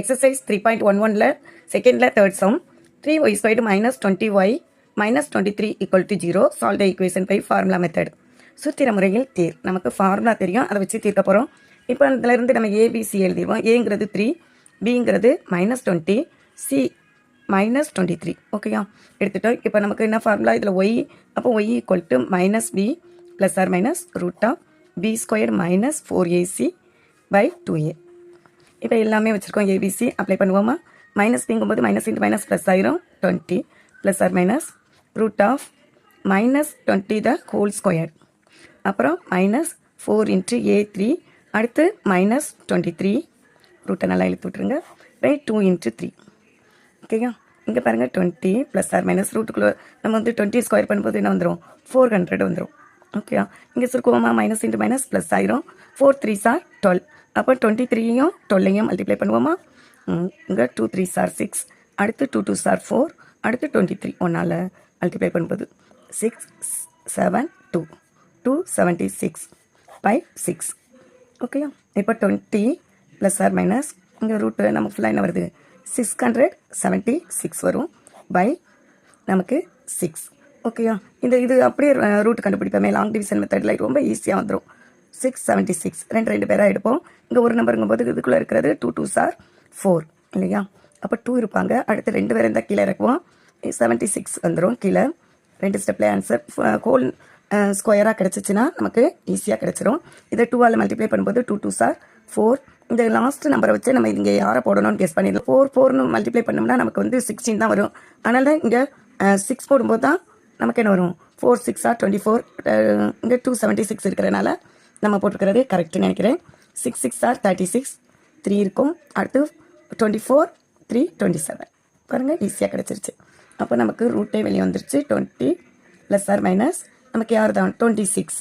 Exercise 3.11ல செகண்டில் third sum 3y² minus 20y minus 23 equal to 0. Solve the equation by formula method. சூத்திர முறையில் தீர். நமக்கு ஃபார்முலா தெரியும், அதை வச்சு தீர்க்க போகிறோம். இப்போ அதிலிருந்து நம்ம ஏபிசி எழுதிடுவோம். ஏங்கிறது 3, பிங்கிறது -20, சி -23. ஓகேயா, எடுத்துட்டோம். இப்போ நமக்கு என்ன ஃபார்முலா இதில் ஒய், அப்போ y equal to -b plus or minus root of b² - 4ac/2a. இப்போ எல்லாமே வச்சுருக்கோம். ஏபிசி அப்ளை பண்ணுவோமா? மைனஸ் பிங்கும்போது மைனஸ் இன்ட்டு மைனஸ் ப்ளஸ் ஆயிரும் 20 plus or minus root of -20 the whole square, அப்புறம் -4 × a3, அடுத்து -23 ரூட்டை நல்லா இழுத்து விட்டுருங்க பை 2 × 3. ஓகேயா, இங்கே பாருங்கள் 20 ப்ளஸ் ஆர் மைனஸ் ரூட்டுக்குள்ளே நம்ம வந்து 20 ஸ்கொயர் பண்ணும்போது என்ன வந்துடும்? 400 வந்துடும். ஓகேயா, இங்கே சுருக்குவோமா? மைனஸ் இன்ட்டு மைனஸ் ப்ளஸ் ஆயிரும். 4 3s are 12. அப்போ 23யும் 12யும் மல்டிப்ளை பண்ணுவோமா? இங்கே 2 3s are 6, அடுத்து 2 2s are 4, அடுத்து 23 ஒன்றால் மல்டிப்ளை பண்ணும்போது 6 7 2 276/6. ஓகேயா, இப்போ 20 ப்ளஸ் ஆர் மைனஸ் இங்கே ரூட்டு நமக்கு ஃபுல்லாக என்ன வருது? 676 வரும் பை நமக்கு 6. ஓகேயா, இது அப்படியே ரூட் கண்டுபிடிப்போமே. லாங் டிவிஷன் மெத்தடில் ரொம்ப ஈஸியாக வந்துடும். 676 ரெண்டு பேராக எடுப்போம். இங்கே ஒரு நம்பருங்கும் போது இதுக்குள்ளே இருக்கிறது 2 2s are 4 இல்லையா? அப்போ 2 இருப்பாங்க. அடுத்து 2 பேர் இருந்தால் கீழே இறக்குவோம். 76 வந்துடும் கீழே. 2 ஸ்டெப்பில் ஆன்சர் ஹோல் ஸ்கொயராக கிடச்சிச்சின்னா நமக்கு ஈஸியாக கிடச்சிரும். இதை 2ஆல் மல்டிப்ளை பண்ணும்போது 2 2s are 4. இந்த லாஸ்ட் நம்பரை வச்சு நம்ம இங்கே யாரை போடணும்னு கெஸ் பண்ணிடலாம். 4 மல்டிப்ளை பண்ணோம்னா நமக்கு வந்து 16 தான் வரும். அதனால தான் இங்கே 6 போடும்போது தான் நமக்கு என்ன வரும்? 4 6 are 24. இங்கே 276 இருக்கிறனால நம்ம போட்டிருக்கிறது கரெக்டுன்னு நினைக்கிறேன். 6 6 are 36, 3 இருக்கும். அடுத்து 24 3 27. பாருங்கள், ஈஸியாக கிடச்சிருச்சு. அப்போ நமக்கு ரூட்டே வெளியே வந்துருச்சு. 20 ப்ளஸ் ஆர் மைனஸ் நமக்கு யார் தான்? 26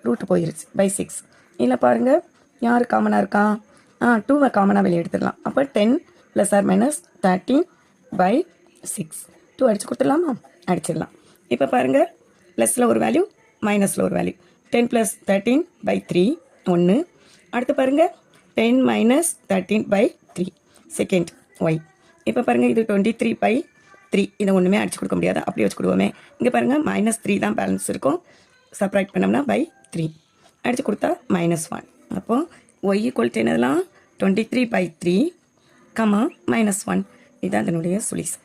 ரூட்டு போயிருச்சு பை 6. இல்லை பாருங்கள், யார் காமனாக இருக்கா? 2 காமனாக வெளியே எடுத்துடலாம். அப்போ 10 ப்ளஸ் ஆர் மைனஸ் 13/6. 2 அடித்து கொடுத்துடலாமா? அடிச்சிடலாம். இப்போ பாருங்கள், ப்ளஸில் ஒரு வேல்யூ, மைனஸில் ஒரு வேல்யூ. 10 + 13/3 1. அடுத்து பாருங்கள் 10 - 13/3 செகண்ட் ஒய். இப்போ பாருங்கள், இது 23/3. இதை ஒன்றுமே அடிச்சு கொடுக்க முடியாது, அப்படியே வச்சு கொடுவோமே. இங்கே பாருங்கள் -3 தான் பேலன்ஸ் இருக்கும். சப்ராக்ட் பண்ணோம்னா /3 அடித்து கொடுத்தா -1. அப்போது ஒய் ஈக்குவல் டு என்னதெல்லாம்? 23/3, -1. இதுதான் அதனுடைய சொல்யூஷன்.